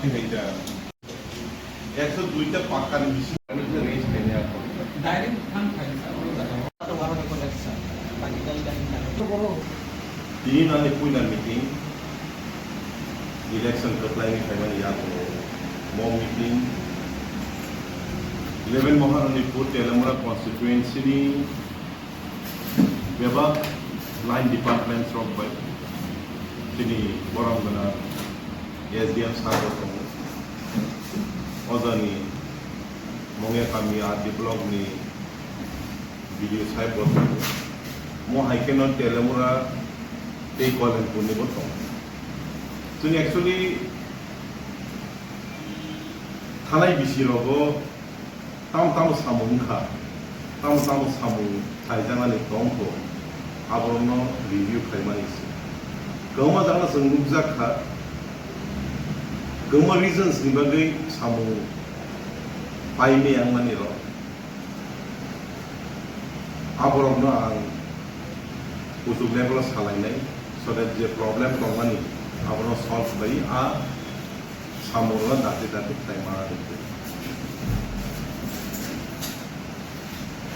এটা 102টা পাকার বেশি রেঞ্জ মেনে এখন ডাইরেক্ট ফান খাই স্যার ভালো করে স্যার বাকি গাইডলাইন বলো ini nanti punya meeting election apply ni ya mau meeting 11 Maharanipur Telamura constituency ni beba line departments from by sini Borangana SDM sahab ko ozani monge kami adi blog ni video sahab ko mo haikenon Telamura take call and pune boto so actually thanai bisi rogo tam samungkha tam samung thaijanga ni tongko abrono review khaimani se goma jangna sungukja kha goma reasons ni bagai samung paime yangmani ro abrono ang usuk level salainai so that the problem tongmani abrono solve bai a samurla date taimara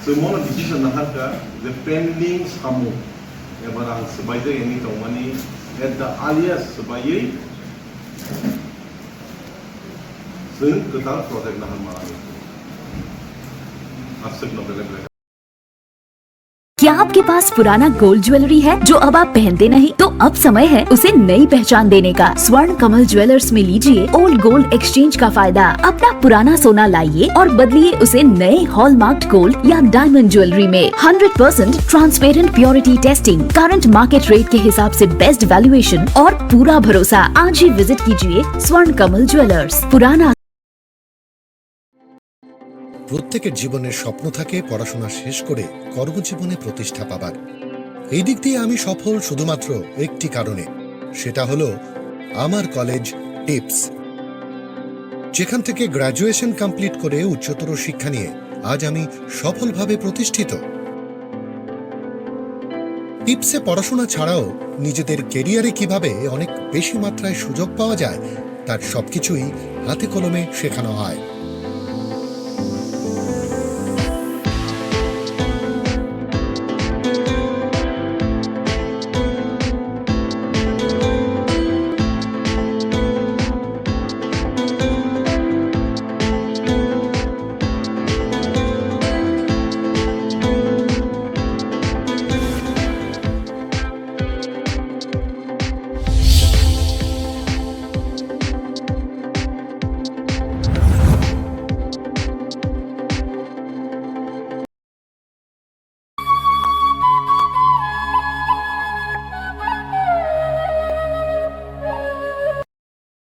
so mono decision naharka the pending samu ebarang sebaide yani tongmani at the earliest sebaye sun ketal project nahar mara asik nobel क्या आपके पास पुराना gold jewellery है जो अब आप पहनते नहीं? तो अब समय है उसे नई पहचान देने का। स्वर्ण कमल ज्वेलर्स में लीजिए ओल्ड गोल्ड एक्सचेंज का फायदा। अपना पुराना सोना लाइए और बदलिए उसे नए हॉलमार्क्ड गोल्ड या डायमंड ज्वेलरी में। 100% transparent purity testing, current market rate के हिसाब से बेस्ट वैल्यूएशन और पूरा भरोसा। आज ही विजिट कीजिए स्वर्ण कमल ज्वेलर्स। पुराना প্রত্যেকের জীবনের স্বপ্ন থাকে পড়াশোনা শেষ করে কর্মজীবনে প্রতিষ্ঠা পাবার। এই দিক দিয়ে আমি সফল শুধুমাত্র একটি কারণে, সেটা হলো আমার কলেজ টিপস, যেখান থেকে গ্র্যাজুয়েশন কমপ্লিট করে উচ্চতর শিক্ষা নিয়ে আজ আমি সফলভাবে প্রতিষ্ঠিত। টিপসে পড়াশোনা ছাড়াও নিজেদের কেরিয়ারে কিভাবে অনেক বেশি মাত্রায় সুযোগ পাওয়া যায় তার সবকিছুই হাতে কলমে শেখানো হয়।